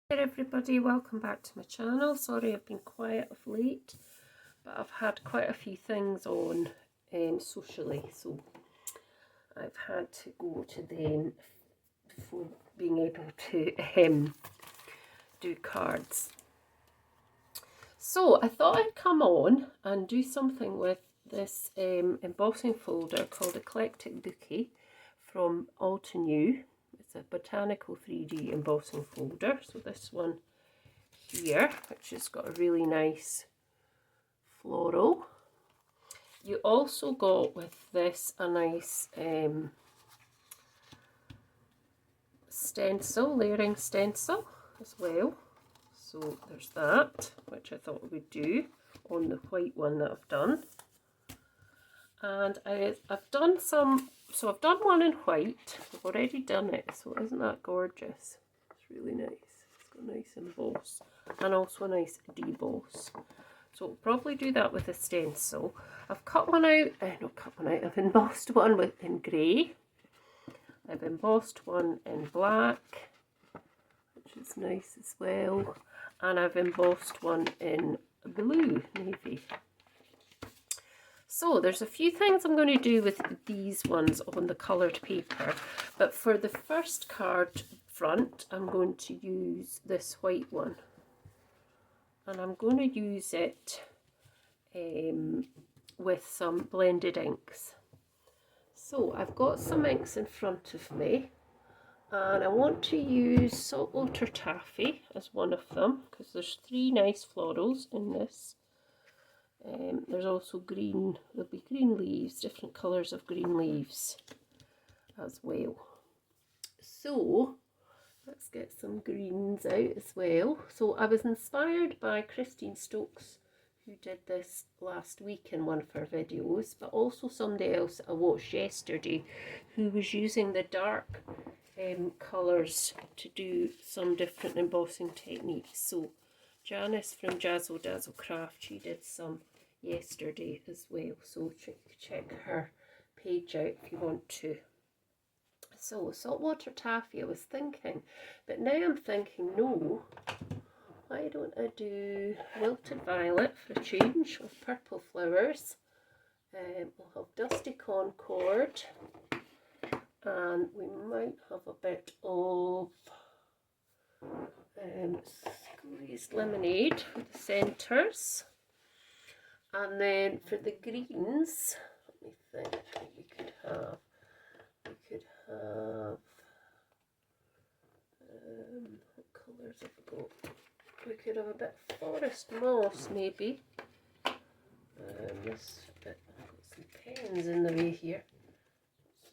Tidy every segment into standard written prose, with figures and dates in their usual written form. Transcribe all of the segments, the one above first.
Hey everybody, welcome back to my channel. Sorry I've been quiet of late, but I've had quite a few things on socially, so I've had to go to them before being able to do cards. So I thought I'd come on and do something with this embossing folder called Eclectic Bouquet from Altenew. It's a botanical 3D embossing folder. So this one here, which has got a really nice floral. You also got with this a nice stencil, layering stencil as well. So there's that, which I thought we'd do on the white one that I've done. And I've done some, so I've done one in white. I've already done it, so isn't that gorgeous? It's really nice. It's got a nice emboss and also a nice deboss. So I'll probably do that with a stencil. I've cut one out, I've embossed one in grey. I've embossed one in black, which is nice as well. And I've embossed one in blue, navy. So there's a few things I'm going to do with these ones on the coloured paper, but for the first card front I'm going to use this white one, and I'm going to use it with some blended inks. So I've got some inks in front of me, and I want to use saltwater taffy as one of them because there's three nice florals in this. There's also green, there'll be green leaves, different colours of green leaves as well. So let's get some greens out as well. So I was inspired by Christine Stokes, who did this last week in one of her videos, but also somebody else I watched yesterday who was using the dark colours to do some different embossing techniques. So Janice from Jazzle Dazzle Craft, she did some yesterday as well, so check her page out if you want to. So saltwater taffy I was thinking, but now I'm thinking, no, why don't I do wilted violet for a change with purple flowers. We'll have dusty concord, and we might have a bit of squeezed lemonade for the centres. And then for the greens, let me think what we could have. What colours have we got? We could have a bit of forest moss maybe. This bit, I've got some pens in the way here.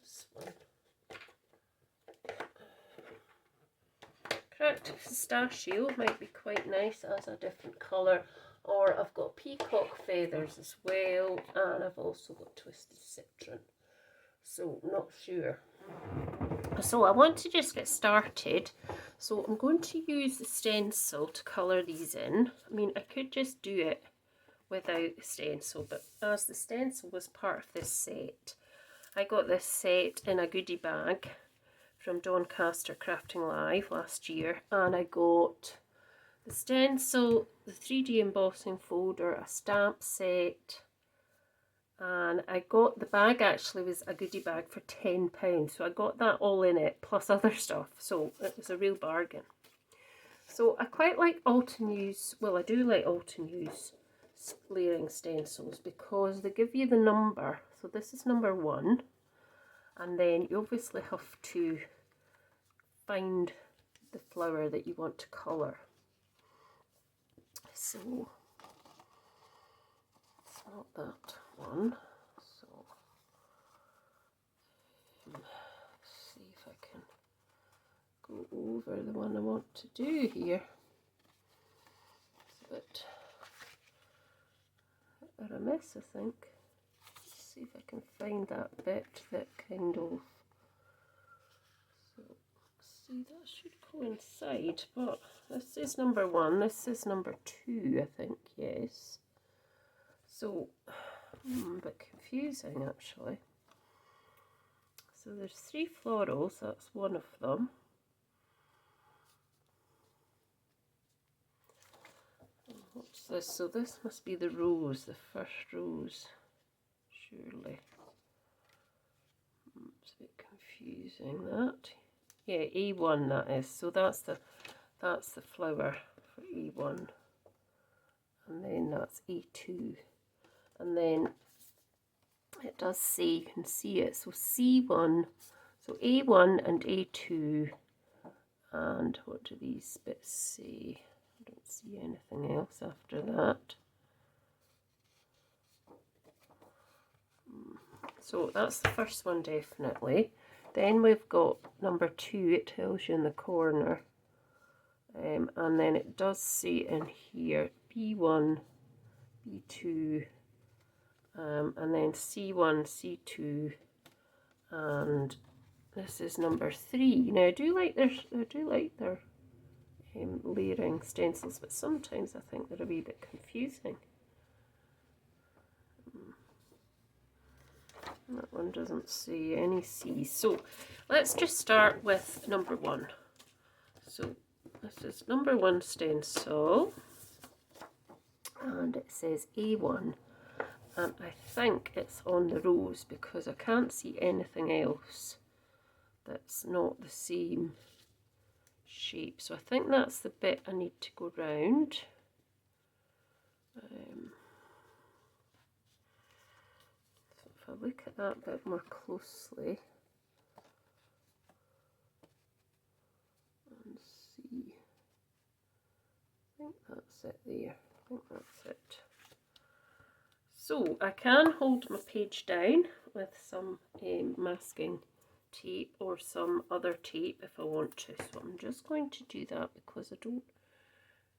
This one. Cracked pistachio might be quite nice as a different colour. Or I've got peacock feathers as well, and I've also got twisted citron. So not sure. So I want to just get started. So I'm going to use the stencil to colour these in. I mean, I could just do it without the stencil, but as the stencil was part of this set, I got this set in a goodie bag from Doncaster Crafting Live last year, and I got the stencil, the 3D embossing folder, a stamp set, and I got the bag, actually was a goodie bag for £10, so I got that all in it plus other stuff, so it was a real bargain. So I quite like Altenew's, well I do like Altenew's layering stencils because they give you the number. So this is number 1, and then you obviously have to find the flower that you want to colour. So it's not that one. So see if I can go over the one I want to do here. It's a bit of a mess, I think. Let's see if I can find that bit that kind of. So see, that should coincide, but this is number 1, this is number 2, I think, yes. So, a bit confusing actually. So there's 3 florals, that's one of them. what's this? So this must be the rose, the first rose, surely. It's a bit confusing, that. Yeah, A1 that is. So that's the flower for A1. And then that's A2. And then it does say, you can see it, so C1, so A1 and A2, and what do these bits say? I don't see anything else after that. So that's the first one, definitely. Then we've got number 2, it tells you in the corner, and then it does say in here B1, B2, and then C1, C2, and this is number 3. Now I do like their layering stencils, but sometimes I think they're a wee bit confusing. That one doesn't say any C's. So let's just start with number 1. So this is number 1 stencil, and it says A1. And I think it's on the rose because I can't see anything else that's not the same shape. So I think that's the bit I need to go round. So if I look at that bit more closely and see, I think that's it there. I think that's it. So I can hold my page down with some masking tape or some other tape if I want to. So I'm just going to do that because I don't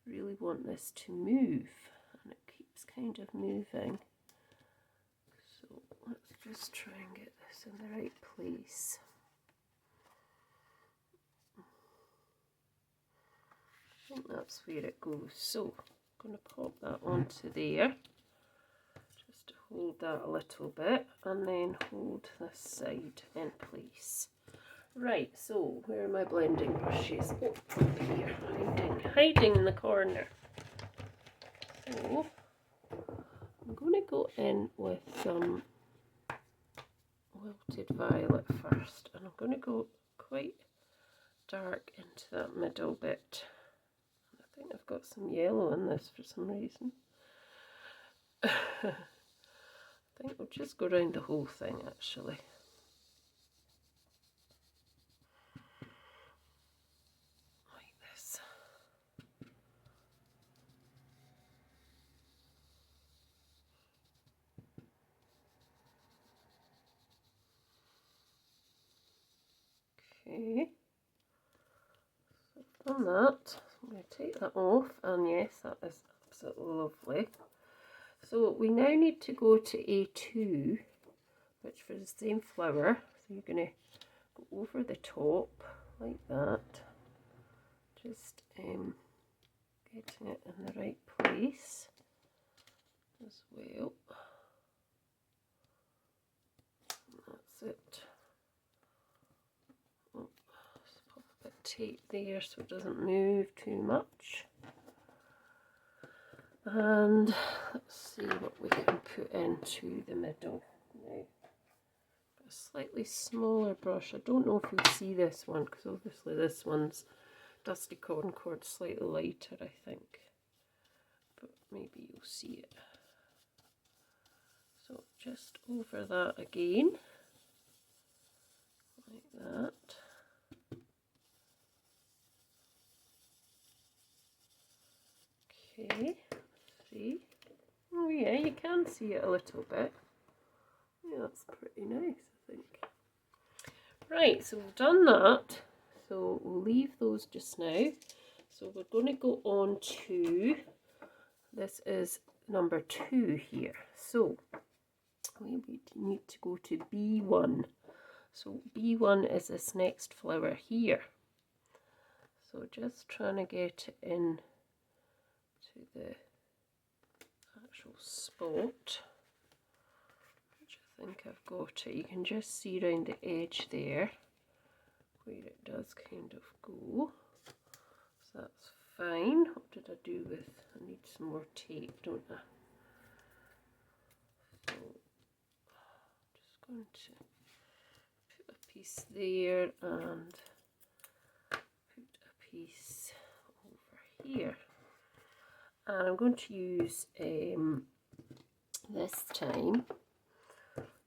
really want this to move, and it keeps kind of moving. So let's just try and get this in the right place. I think that's where it goes. So I'm going to pop that onto there. Hold that a little bit and then hold this side in place. Right, so where are my blending brushes? Oh, up here, hiding in the corner. So I'm going to go in with some wilted violet first, and I'm going to go quite dark into that middle bit. I think I've got some yellow in this for some reason. I think we'll just go around the whole thing actually. Like this. Okay. So I've done that. So I'm going to take that off, and yes, that is absolutely lovely. So we now need to go to A2, which for the same flower. So you're going to go over the top like that, just getting it in the right place as well. That's it. Oh, just pop a bit of tape there so it doesn't move too much. And let's see what we can put into the middle now. A slightly smaller brush. I don't know if you'll see this one because obviously this one's Dusty Concord, slightly lighter I think, but maybe you'll see it. So just over that again, like that. Okay. See? Oh yeah, you can see it a little bit. Yeah, that's pretty nice, I think. Right, so we've done that. So we'll leave those just now. So we're going to go on to, this is number 2 here. So we need to go to B1. So B1 is this next flower here. So just trying to get it in to the actual spot, which I think I've got it. You can just see around the edge there where it does kind of go. So that's fine. What did I do with? I need some more tape, don't I? So just going to put a piece there and put a piece over here. And I'm going to use this time.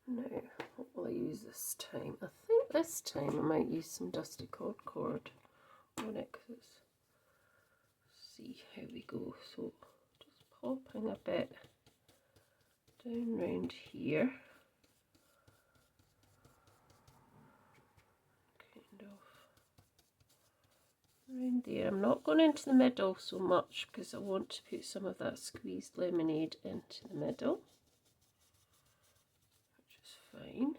Now, what will I use this time? I think this time I might use some dusty cord on it, because see how we go. So just popping a bit down round here, kind of around there. I'm not going into the middle so much because I want to put some of that squeezed lemonade into the middle, which is fine.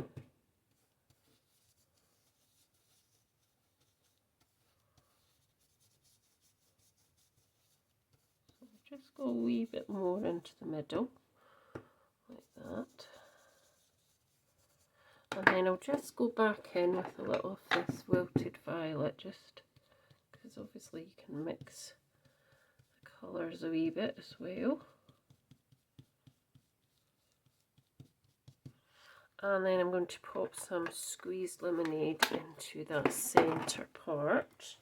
So just go a wee bit more into the middle, like that. And then I'll just go back in with a little of this wilted violet, just because obviously you can mix the colours a wee bit as well. And then I'm going to pop some squeezed lemonade into that centre part.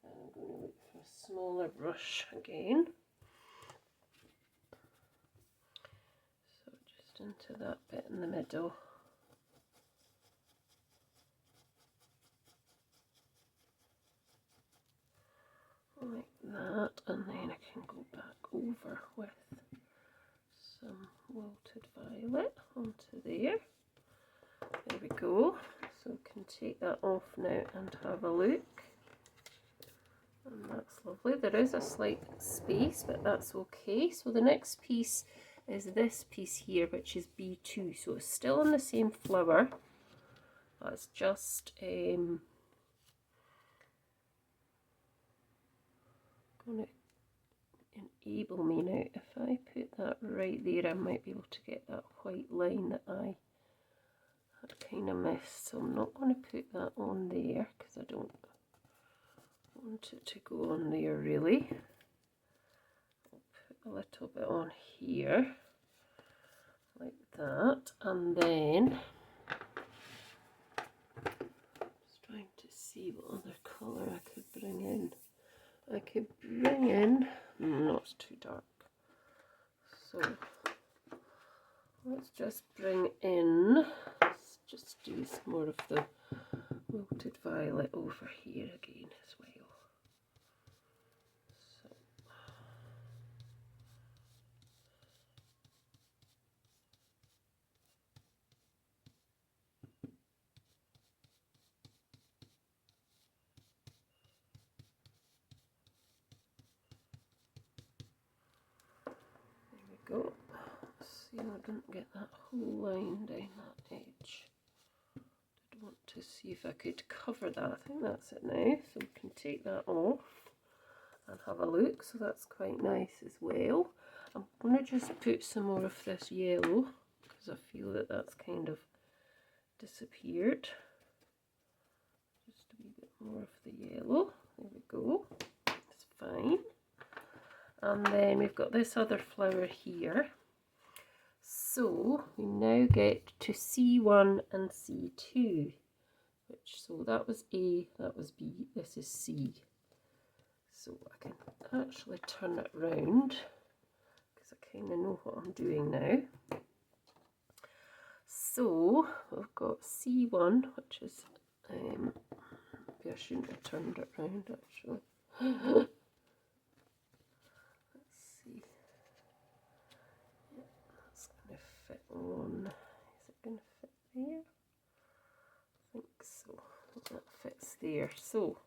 And I'm going to look for a smaller brush again. So just into that bit in the middle. Like that, and then I can go back over with some wilted violet onto there. There we go. So we can take that off now and have a look. And that's lovely. There is a slight space, but that's okay. So the next piece is this piece here, which is B2. So it's still on the same flower. That's just going to enable me now. If I put that right there, I might be able to get that white line that I had kind of missed. So I'm not going to put that on there because I don't want it to go on there really. I'll put a little bit on here like that, and then just trying to see what other colour I could bring in. I could bring in, no, it's too dark. So let's just bring in, let's just do some more of the wilted violet over here again as well. So there we go. See, I didn't get that whole line down that edge. Did want to see if I could cover that. I think that's it now. So we can take that off and have a look. So that's quite nice as well. I'm going to just put some more of this yellow because I feel that that's kind of disappeared. Just a wee bit more of the yellow. There we go. It's fine. And then we've got this other flower here. So we now get to C1 and C2, so that was A, that was B, this is C. So I can actually turn it round because I kind of know what I'm doing now. So we've got C1, which is, maybe I shouldn't have turned it round actually. On. Is it going to fit there? I think so. That fits there. So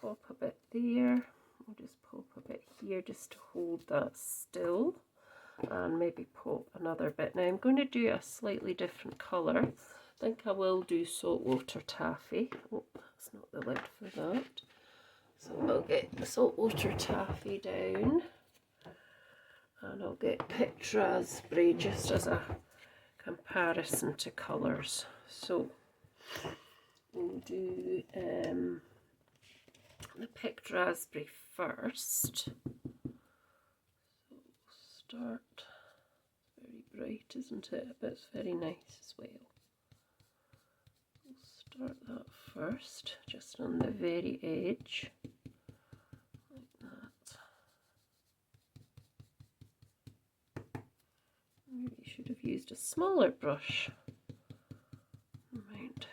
pop a bit there. We'll just pop a bit here just to hold that still, and maybe pop another bit. Now I'm going to do a slightly different colour. I think I will do saltwater taffy. Oh, that's not the lid for that. So I'll get the saltwater taffy down. And I'll get picked raspberry just as a comparison to colours. So we'll do the picked raspberry first. So start, very bright, isn't it? But it's very nice as well. We'll start that first, just on the very edge, like that. Maybe you should have used a smaller brush. Right.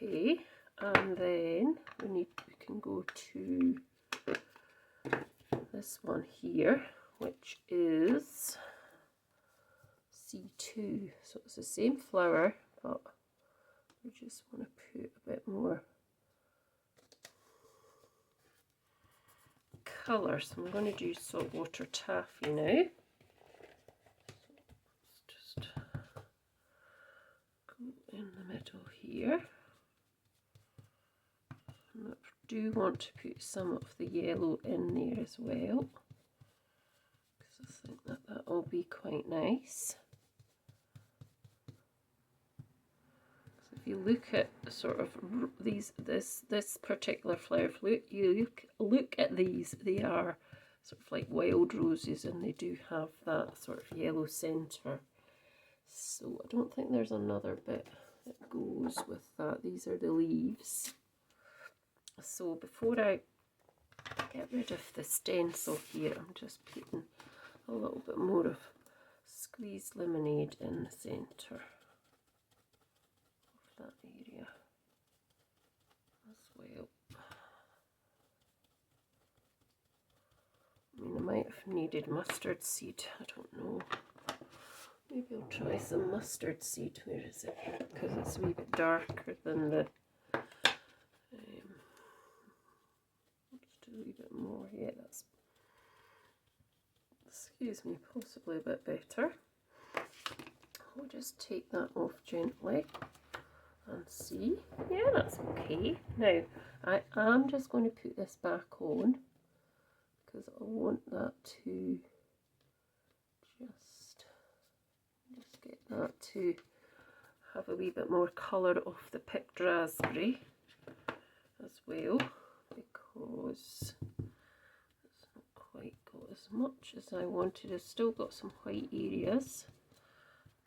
Okay, and then we can go to this one here, which is C2. So it's the same flower, but we just want to put a bit more colour. So I'm going to do saltwater taffy now. So just go in the middle here. And I do want to put some of the yellow in there as well, because I think that will be quite nice. So if you look at sort of this particular flower, you look at these, they are sort of like wild roses, and they do have that sort of yellow centre. So I don't think there's another bit that goes with that. These are the leaves. So before I get rid of the stencil here, I'm just putting a little bit more of squeezed lemonade in the centre of that area as well. I mean, I might have needed mustard seed, I don't know. Maybe I'll try some mustard seed. Where is it? Because it's a wee bit darker than the a wee bit more. Yeah, that's, excuse me, possibly a bit better. I'll just take that off gently and see. Yeah, that's okay. Now I am just going to put this back on because I want that to just get that to have a wee bit more colour off the picked raspberry as well, because it's not quite got as much as I wanted. I've still got some white areas.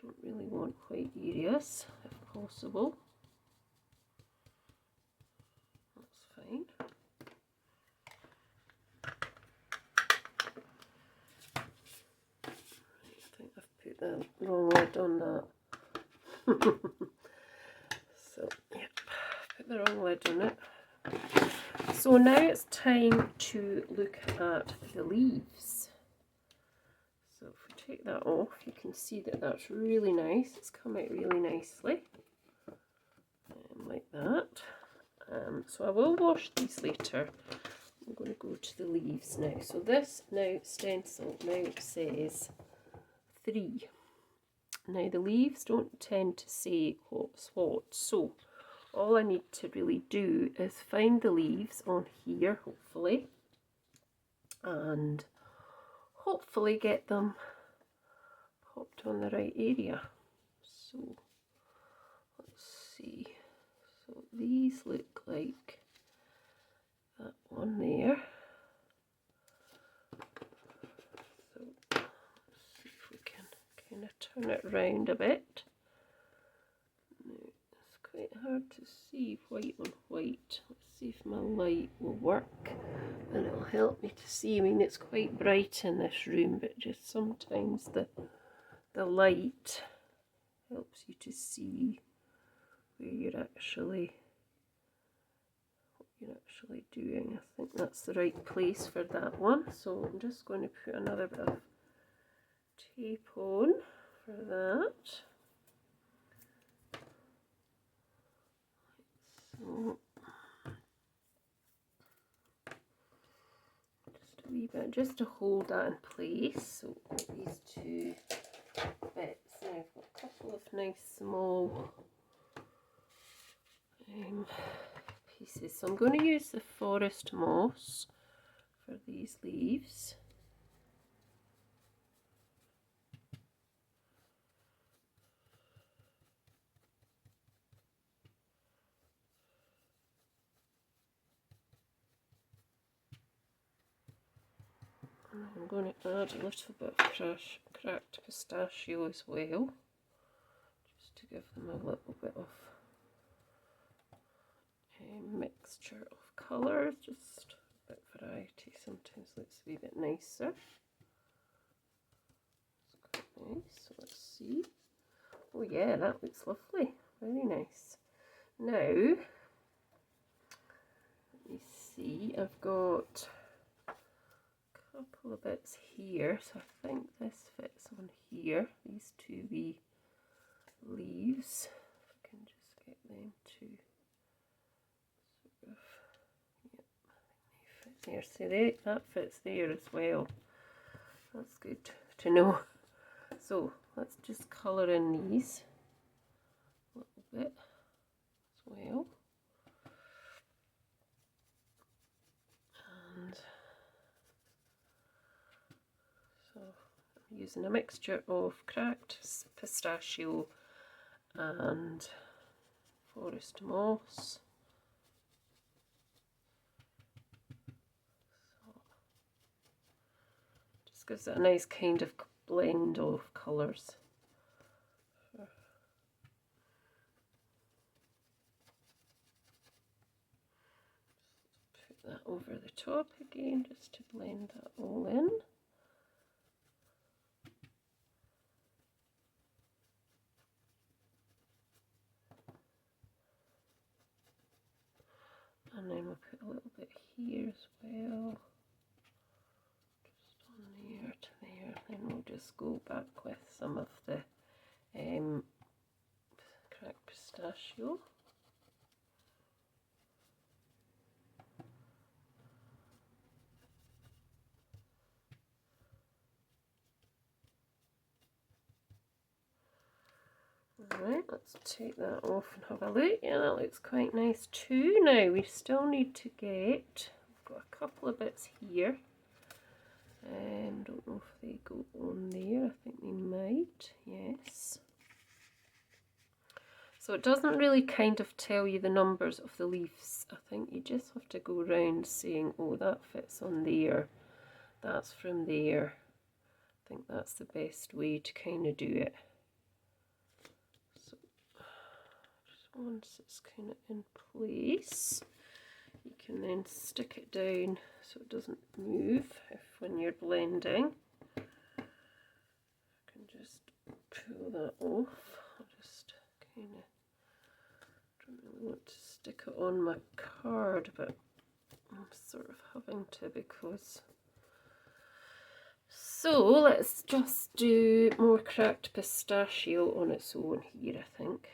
Don't really want white areas if possible. That's fine. Right, I think I've put the wrong lid on that. So, yep, put the wrong lid on it. So now it's time to look at the leaves. So if we take that off, you can see that that's really nice. It's come out really nicely, like that. So I will wash these later. I'm going to go to the leaves now. So this now stencil now says 3. Now the leaves don't tend to say what's what, so all I need to really do is find the leaves on here, hopefully, and hopefully get them popped on the right area. So let's see. So these look like that one there. So let's see if we can kind of turn it round a bit. Quite hard to see white on white. Let's see if my light will work and it'll help me to see. I mean, it's quite bright in this room, but just sometimes the light helps you to see where you're actually doing. I think that's the right place for that one. So I'm just going to put another bit of tape on for that. So just a wee bit, just to hold that in place. So these two bits. Now I've got a couple of nice small pieces. So I'm going to use the forest moss for these leaves. I'm going to add a little bit of cracked pistachio as well, just to give them a little bit of a mixture of colours, just a bit of variety. Sometimes looks a wee bit nicer. It's quite nice. So let's see. Oh yeah, that looks lovely. Very nice. Now, let me see. I've got couple of bits here, so I think this fits on here, these two wee leaves. If I can just get them to sort of, yep, I think they fit there. See, that fits there as well. That's good to know. So let's just colour in these a little bit as well. And so I'm using a mixture of cracked pistachio and forest moss. So just gives it a nice kind of blend of colours. Put that over the top again just to blend that all in. And then we'll put a little bit here as well, just on there to there. Then we'll just go back with some of the cracked pistachio. Alright, let's take that off and have a look. Yeah, that looks quite nice too. Now we still need to get, we've got a couple of bits here. Don't know if they go on there. I think they might, yes. So it doesn't really kind of tell you the numbers of the leaves. I think you just have to go around saying, oh, that fits on there, that's from there. I think that's the best way to kind of do it. So just once it's kind of in place, you can then stick it down so it doesn't move when you're blending. I can just pull that off. I'll just kind of, don't really want to stick it on my card, but I'm sort of having to because. So let's just do more cracked pistachio on its own here, I think.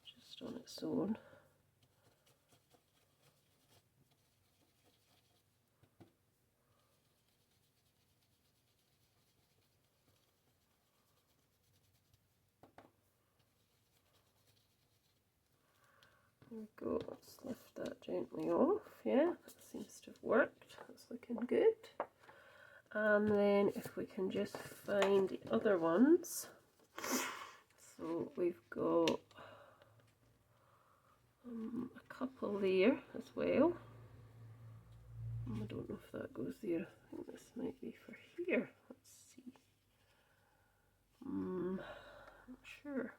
Just on its own. There we go, let's lift that gently off. Yeah, that seems to have worked. That's looking good. And then if we can just find the other ones. So we've got a couple there as well. I don't know if that goes there. I think this might be for here. Let's see. Not sure.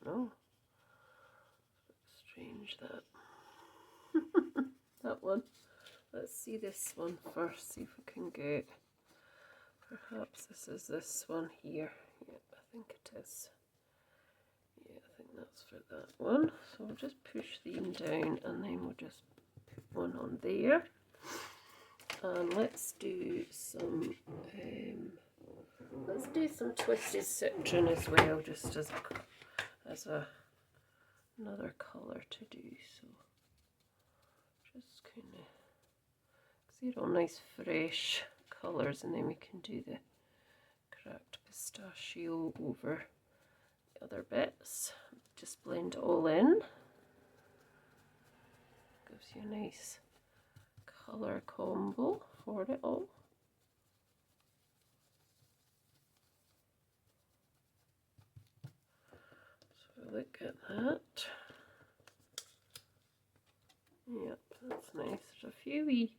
Don't know. Strange that. That one. Let's see this one first, see if we can get, perhaps this is this one here. Yep, I think it is. Yeah, I think that's for that one. So we'll just push them down and then we'll just put one on there. And let's do some twisted citron as well, just as another colour to do. So just kind of, see all nice fresh colours, and then we can do the cracked pistachio over the other bits. Just blend it all in. Gives you a nice colour combo for it all. few wee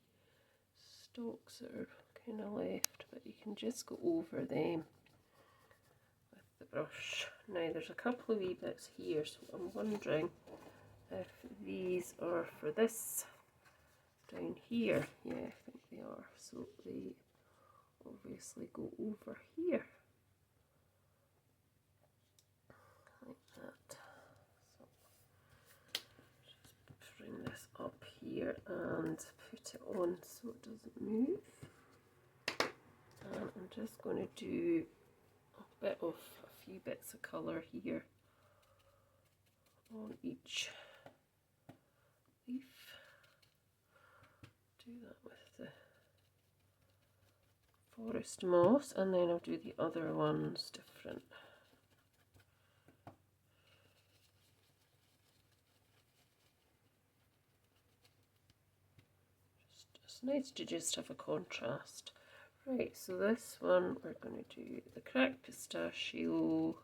stalks that are kind of left, but you can just go over them with the brush. Now there's a couple of wee bits here, so I'm wondering if these are for this down here. Yeah, I think they are. So they obviously go over here like that. So just bring this up here and put it on so it doesn't move. And I'm just going to do a few bits of colour here on each leaf. Do that with the forest moss, and then I'll do the other ones different. It's nice to just have a contrast. Right, so this one we're going to do the cracked pistachio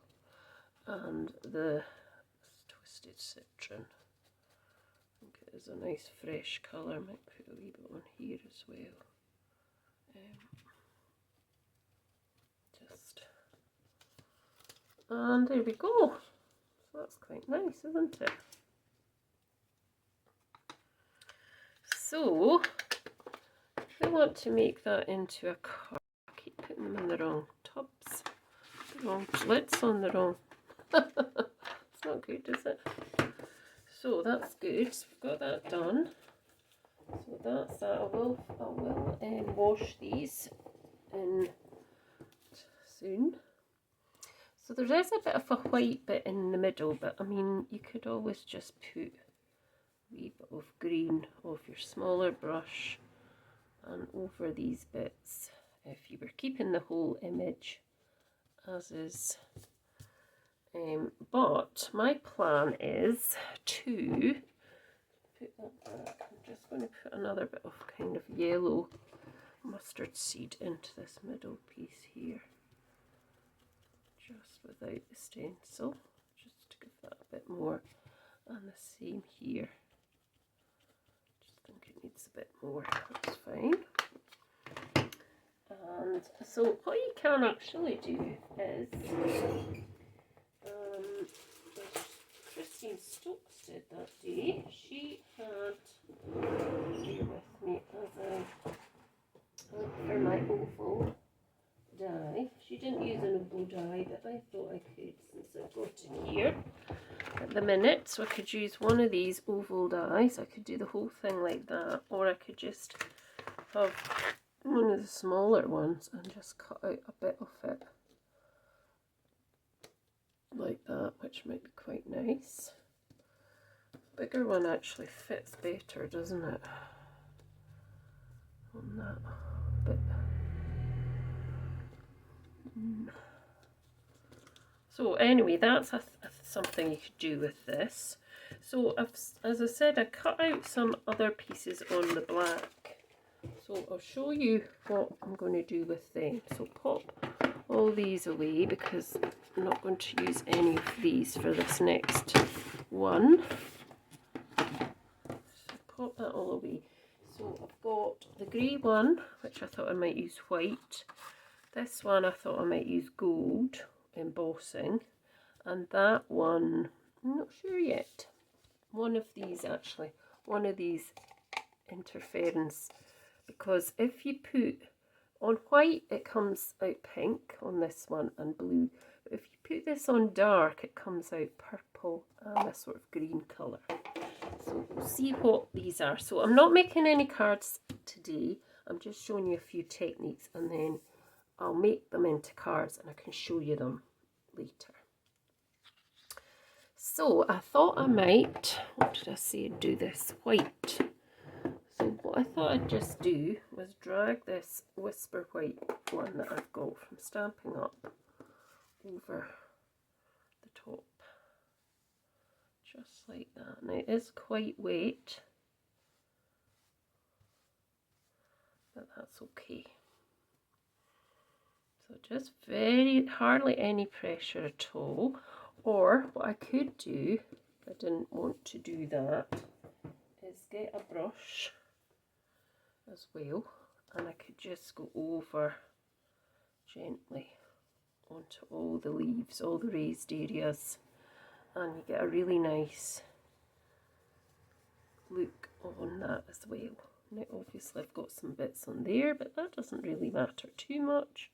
and the twisted citron. I think it is a nice fresh colour. Might put a wee bit on here as well. And there we go. So that's quite nice, isn't it? So if I want to make that into a card, I keep putting them in the wrong tubs, the wrong lids on the wrong. It's not good, is it? So that's good. So we've got that done. So that's that. I will wash these in soon. So there is a bit of a white bit in the middle, but I mean, you could always just put a wee bit of green off your smaller brush and over these bits if you were keeping the whole image as is. But my plan is to put that back. I'm just going to put another bit of kind of yellow mustard seed into this middle piece here, just without the stencil, just to give that a bit more, and the same here. Just think it needs a bit more. That's fine. And so what you can actually do is Christine Stokes did that day. She had here with me as a look for my oval die. She didn't use an oval die, but I thought I could since I've got it here at the minute. So I could use one of these oval dies. I could do the whole thing like that, or I could just have one of the smaller ones and just cut out a bit of it like that, which might be quite nice. Bigger one actually fits better, doesn't it, on that bit. So anyway, that's something you could do with this. So as I said, I cut out some other pieces on the black, so I'll show you what I'm going to do with them. So pop all these away because I'm not going to use any of these for this next one. So pop that all away. So I've got the grey one, which I thought I might use white. This one I thought I might use gold embossing, and that one I'm not sure yet. One of these actually, one of these interference, because if you put on white it comes out pink on this one and blue, but if you put this on dark it comes out purple and a sort of green colour. So we'll see what these are. So I'm not making any cards today, I'm just showing you a few techniques, and then I'll make them into cards and I can show you them later. So I thought I might, what did I say, do this white. So what I thought I'd just do was drag this Whisper White one that I've got from Stampin' Up over the top. Just like that. Now it is quite wet, but that's okay. So just hardly any pressure at all. Or what I could do, if I didn't want to do that, is get a brush as well, and I could just go over gently onto all the leaves, all the raised areas, and you get a really nice look on that as well. Now obviously I've got some bits on there, but that doesn't really matter too much.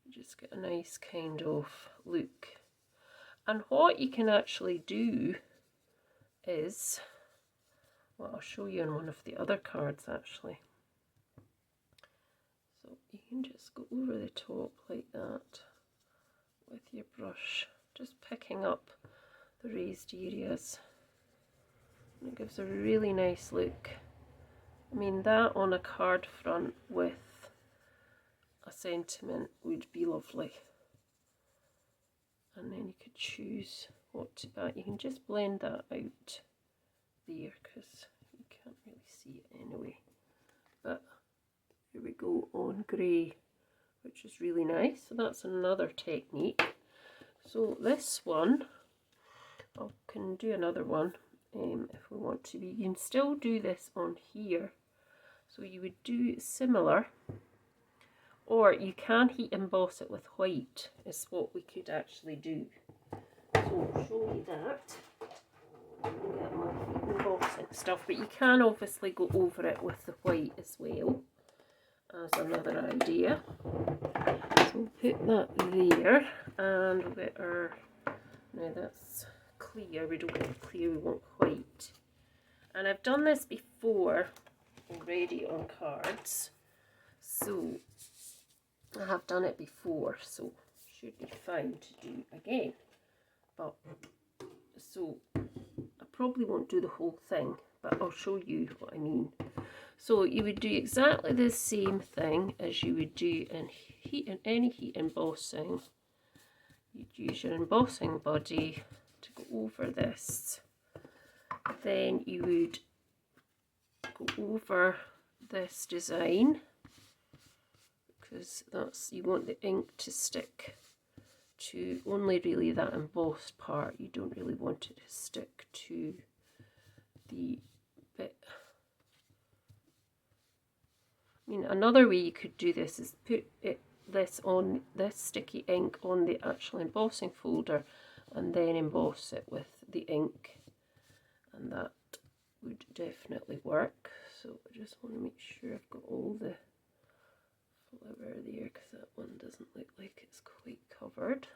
You just get a nice kind of look. And what you can actually do is, well, I'll show you on one of the other cards actually. So you can just go over the top like that with your brush, just picking up the raised areas. And it gives a really nice look. I mean, that on a card front with a sentiment would be lovely. And then you could choose what to add. You can just blend that out there because you can't really see it anyway. But here we go on grey, which is really nice. So that's another technique. So this one, I can do another one if we want to. You can still do this on here. So you would do similar, or you can heat emboss it with white, is what we could actually do. So I'll show you that. Get my heat embossing stuff, but you can obviously go over it with the white as well as another idea. So we'll put that there, and we'll get our, now that's clear, we don't want clear, we want white. And I've done this before already on cards, so I have done it before, so should be fine to do again. But so I probably won't do the whole thing, but I'll show you what I mean. So you would do exactly the same thing as you would do in any heat embossing. You'd use your embossing buddy to go over this. Then you would go over this design, because that's, you want the ink to stick to only really that embossed part. You don't really want it to stick to the bit. I mean, another way you could do this is put this sticky ink on the actual embossing folder and then emboss it with the ink, and that would definitely work. So I just want to make sure I've got all the flower there, because that one doesn't look like it's quite covered.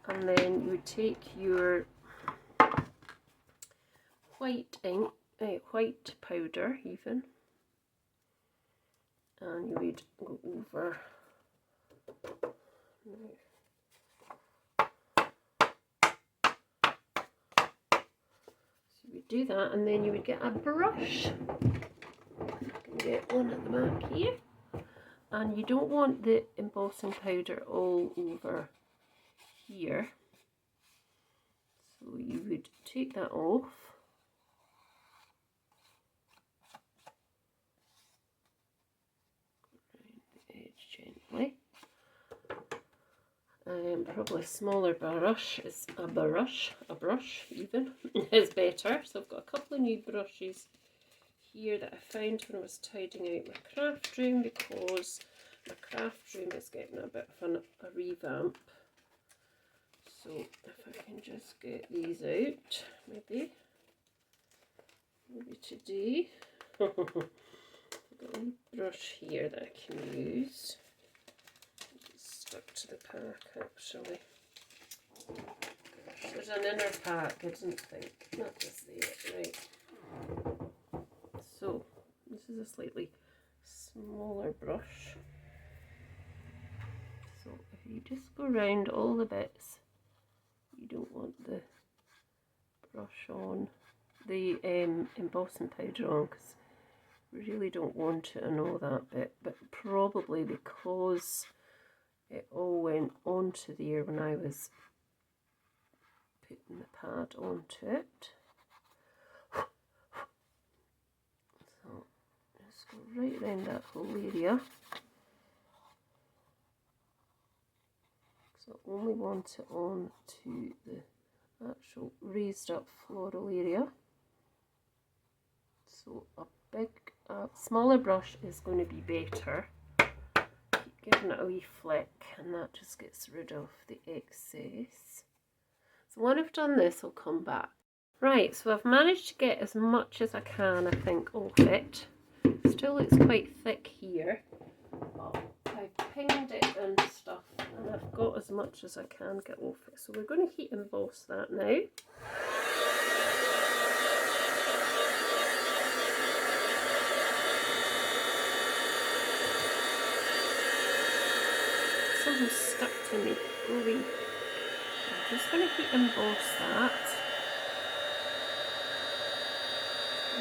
And then you would take your white ink, white powder even, and you would go over. So you would do that, and then you would get a brush. You can get one at the back here, and you don't want the embossing powder all over here, so you would take that off. Gently. Probably a smaller brush is a brush even is better. So I've got a couple of new brushes here that I found when I was tidying out my craft room, because my craft room is getting a bit of a revamp. So if I can just get these out, maybe today. I've got a wee brush here that I can use. It's stuck to the pack actually. There's an inner pack, I didn't think. Not just there, right. So this is a slightly smaller brush. So if you just go around all the bits, you don't want the brush on, the embossing powder on, because we really don't want it on all that bit, but probably because it all went onto there when I was putting the pad onto it. So just go right around that whole area. So I only want it on to the actual raised up floral area. So a smaller brush is going to be better. Keep giving it a wee flick and that just gets rid of the excess. So when I've done this, I'll come back. Right, so I've managed to get as much as I can, I think, off it. Still looks quite thick here, but I've pinged it and stuff, and I've got as much as I can get off it. So we're going to heat emboss that now. Something stuck to me. Ooh. I'm just going to heat emboss that.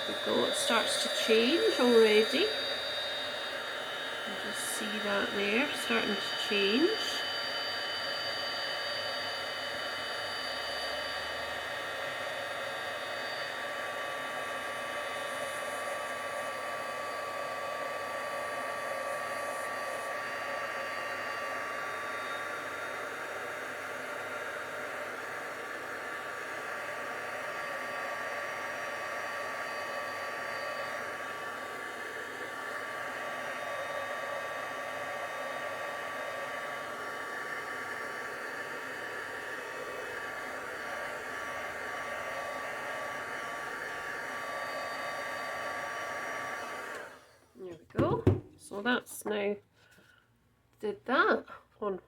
There we go, it starts to change already. You just see that there, starting to change. There we go. So that's now did that on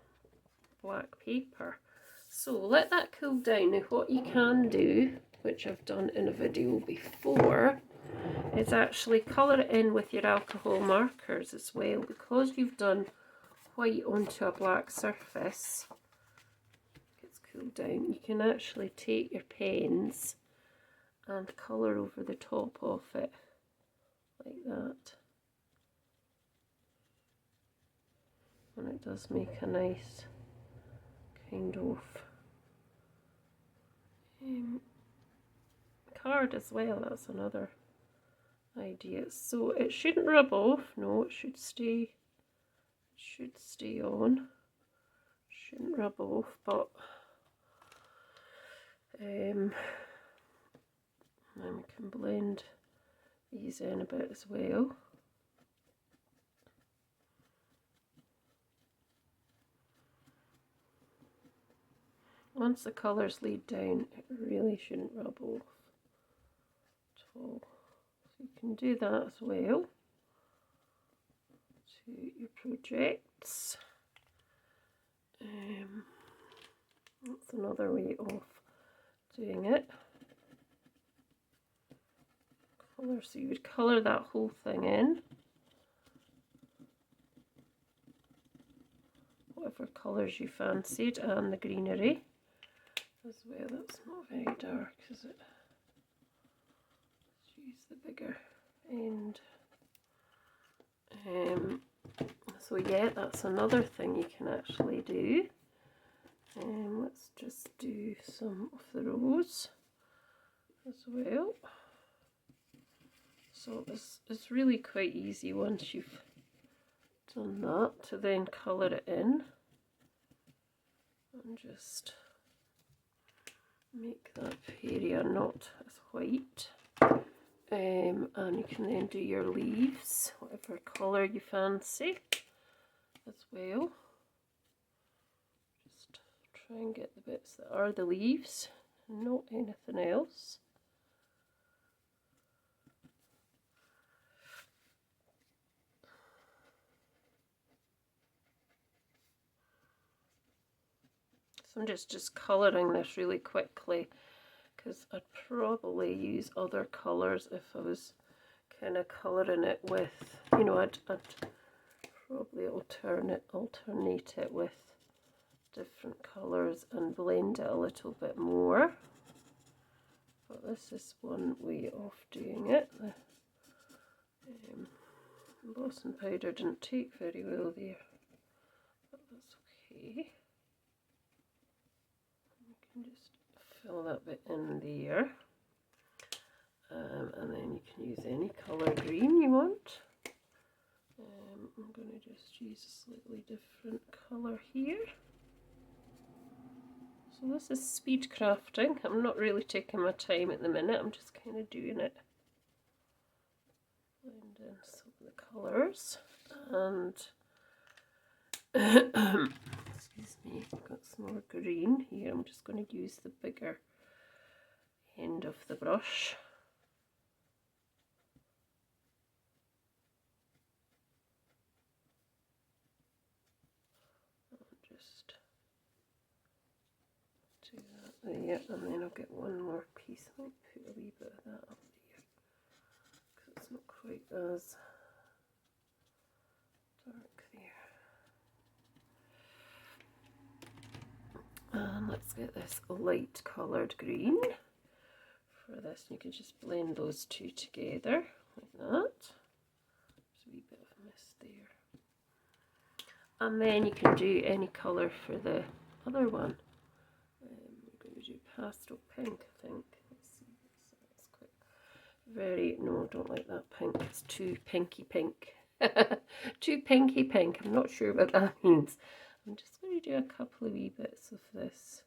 black paper. So let that cool down. Now what you can do, which I've done in a video before, is actually colour it in with your alcohol markers as well, because you've done white onto a black surface. It's cooled down. You can actually take your pens and colour over the top of it like that. And it does make a nice kind of card as well. That's another idea. So it shouldn't rub off. No, it should stay. It should stay on. Shouldn't rub off, but then we can blend these in a bit as well. Once the colour's laid down, it really shouldn't rub off at all. So you can do that as well to your projects. That's another way of doing it. Colour, so you would colour that whole thing in. Whatever colours you fancied, and the greenery as well. That's not very dark, is it? Let's use the bigger end. So yeah, that's another thing you can actually do. Let's just do some of the rose as well. So it's really quite easy once you've done that to then colour it in and just make that area not as white. And you can then do your leaves, whatever colour you fancy as well. Just try and get the bits that are the leaves, not anything else. So I'm just colouring this really quickly, because I'd probably use other colours if I was kind of colouring it with, you know, I'd probably alternate it with different colours and blend it a little bit more. But this is one way of doing it. The embossing powder didn't take very well there, but that's okay. Just fill that bit in there, and then you can use any colour green you want. I'm going to just use a slightly different colour here. So this is speed crafting. I'm not really taking my time at the minute, I'm just kind of doing it blend in some of the colours, and excuse me, I've got some more green here. I'm just going to use the bigger end of the brush. Just do that there, and then I'll get one more piece. I might put a wee bit of that up there because it's not quite as dark there. And let's get this light coloured green for this. You can just blend those two together like that. There's a wee bit of mist there. And then you can do any colour for the other one. We're going to do pastel pink, I think. Let's see. That's quite very, no, I don't like that pink. It's too pinky pink. Too pinky pink. I'm not sure what that means. I'm just going to do a couple of wee bits of this,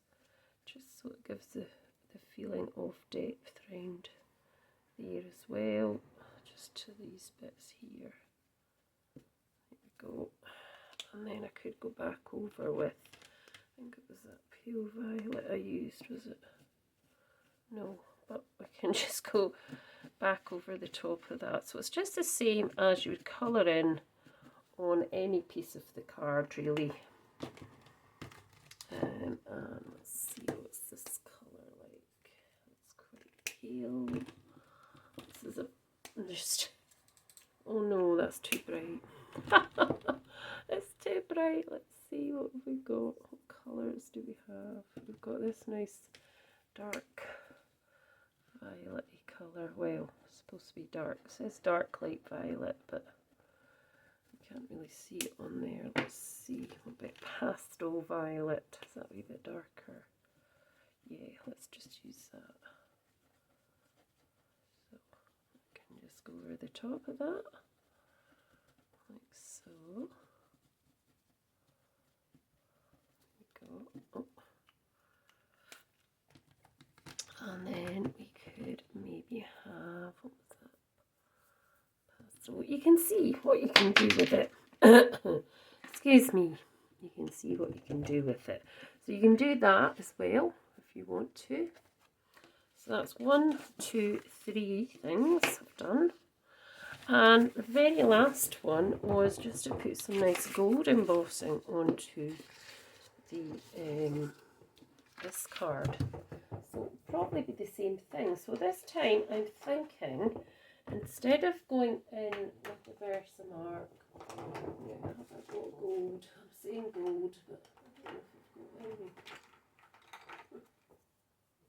just so it gives the feeling of depth around there as well. Just to these bits here. There we go. And then I could go back over with, I think it was that pale violet I used, was it? No, but I can just go back over the top of that. So it's just the same as you would colour in on any piece of the card, really. And let's see, what's this colour like? It's quite pale. This is a just, oh no, that's too bright. It's too bright. Let's see what we've got. What colours do we have? We've got this nice dark violet-y colour. Well, it's supposed to be dark. It says dark light violet, but you can't really see it on there. Let's see. A bit pastel violet. Is that a wee bit darker? Yeah, let's just use that. So I can just go over the top of that, like so. Oh. And then we could maybe have, what was that? So you can see what you can do with it. Excuse me. You can see what you can do with it. So you can do that as well if you want to. So that's 1, 2, 3 things I've done. And the very last one was just to put some nice gold embossing onto the this card. So it'll probably be the same thing. So this time I'm thinking, instead of going in with the Versamark, yeah, I've got gold. I'm saying gold, but I don't know if I've got any.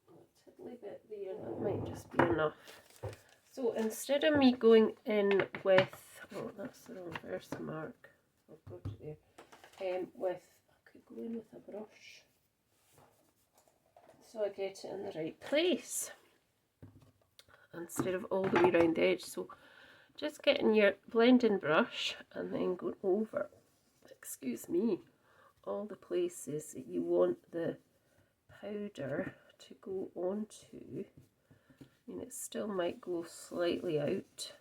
A tiddly bit there, that might just be enough. So instead of me going in with, oh, that's the wrong Versamark. I'll go to there. With, I could go in with a brush, so I get it in the right place instead of all the way around the edge. So just getting your blending brush and then going over, excuse me, all the places that you want the powder to go onto. I mean, it still might go slightly out.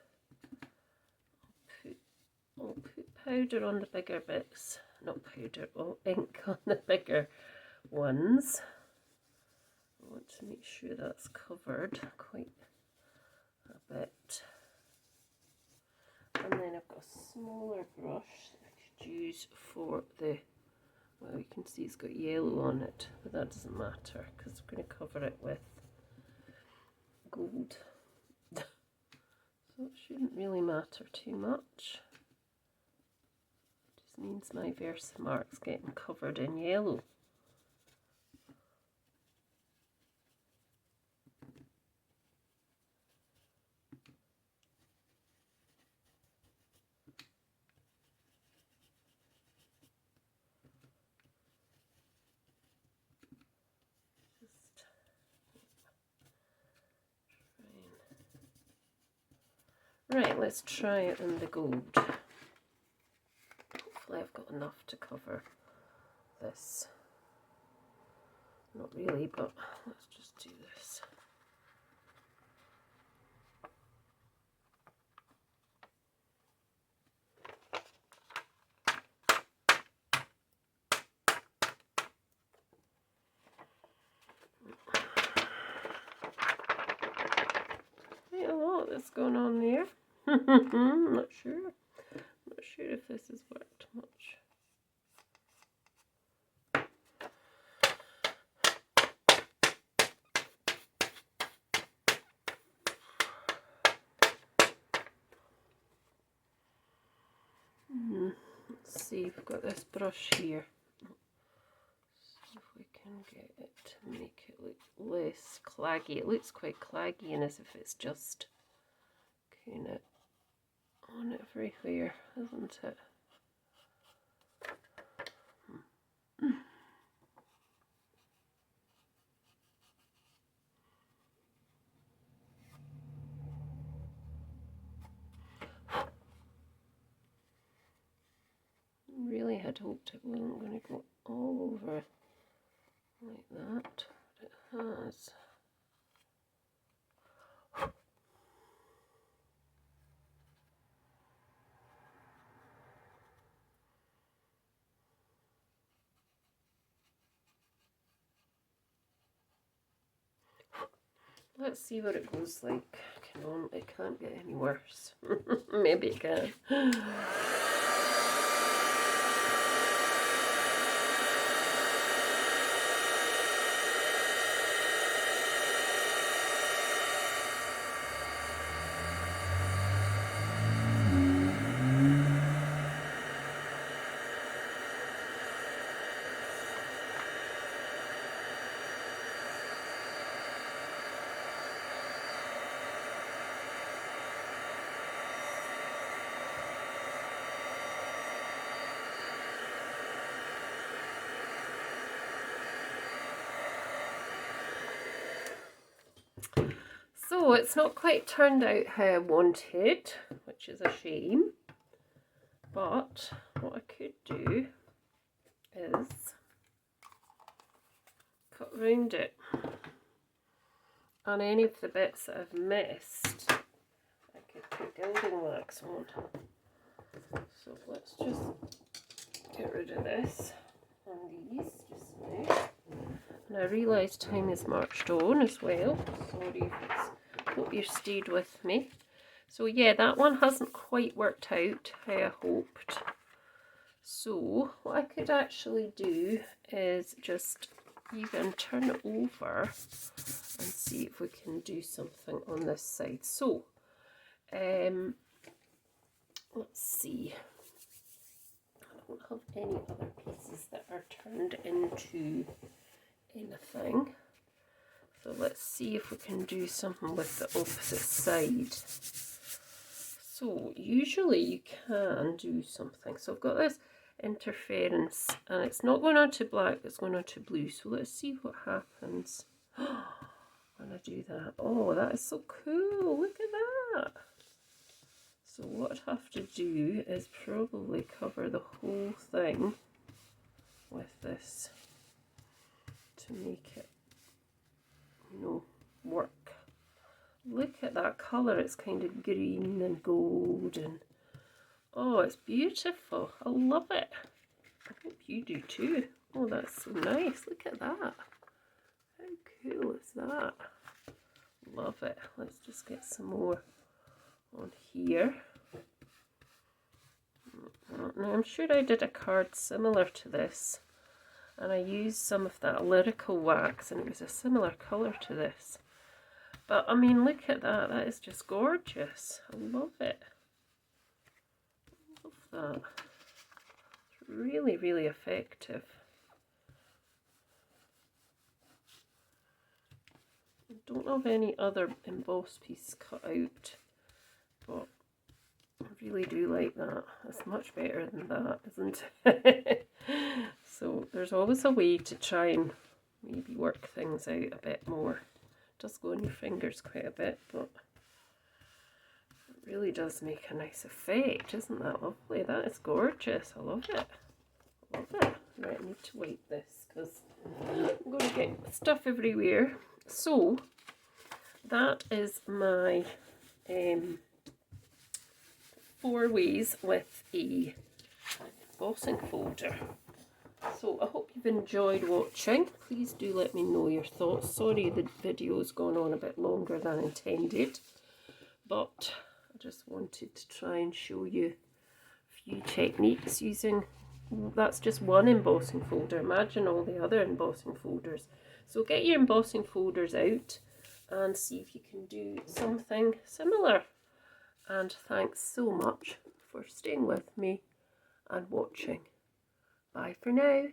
I'll put powder on the bigger bits, not powder, ink on the bigger ones. I want to make sure that's covered quite a bit. And then I've got a smaller brush that I could use for the, well, you can see it's got yellow on it, but that doesn't matter because we're going to cover it with gold. So it shouldn't really matter too much. It just means my Versamark's getting covered in yellow. Right, let's try it in the gold. Hopefully I've got enough to cover this. Not really, but let's just do this. going on there. I'm not sure. I'm not sure if this has worked much. Let's see, we've got this brush here. See if we can get it to make it look less claggy. It looks quite claggy and as if it's just kind of on everywhere, isn't it? Really had hoped it wasn't going to go all over like that, but it has. Let's see what it goes like. It can't get any worse. Maybe it can. So it's not quite turned out how I wanted, which is a shame. But what I could do is cut round it. And any of the bits that I've missed, I could put gilding wax on. So let's just get rid of this and these just now. And I realise time is marched on as well. Sorry if it's, hope you stayed with me. So yeah, that one hasn't quite worked out how I hoped. So what I could actually do is just even turn it over and see if we can do something on this side. So let's see. I don't have any other pieces that are turned into anything. So let's see if we can do something with the opposite side. So usually you can do something. So I've got this interference and it's not going on to black, it's going on to blue. So let's see what happens when I do that. Oh, that is so cool. Look at that. So what I have to do is probably cover the whole thing with this to make it, you know, work. Look at that colour, it's kind of green and gold and oh, it's beautiful. I love it. I hope you do too. Oh, that's so nice. Look at that. How cool is that? Love it. Let's just get some more on here. Now, I'm sure I did a card similar to this and I used some of that lyrical wax and it was a similar colour to this. But I mean, look at that. That is just gorgeous. I love it. Love that. It's really, really effective. I don't have any other emboss piece cut out, but I really do like that. It's much better than that, isn't it? So there's always a way to try and maybe work things out a bit more. It does go on your fingers quite a bit, but it really does make a nice effect. Isn't that lovely? That is gorgeous. I love it. I love it. Right, I need to wipe this because I'm going to get stuff everywhere. So that is my 4 ways with a embossing folder. So I hope you've enjoyed watching. Please do let me know your thoughts. Sorry the video's gone on a bit longer than intended, but I just wanted to try and show you a few techniques using, that's just one embossing folder, imagine all the other embossing folders. So get your embossing folders out and see if you can do something similar. And thanks so much for staying with me and watching. Bye for now.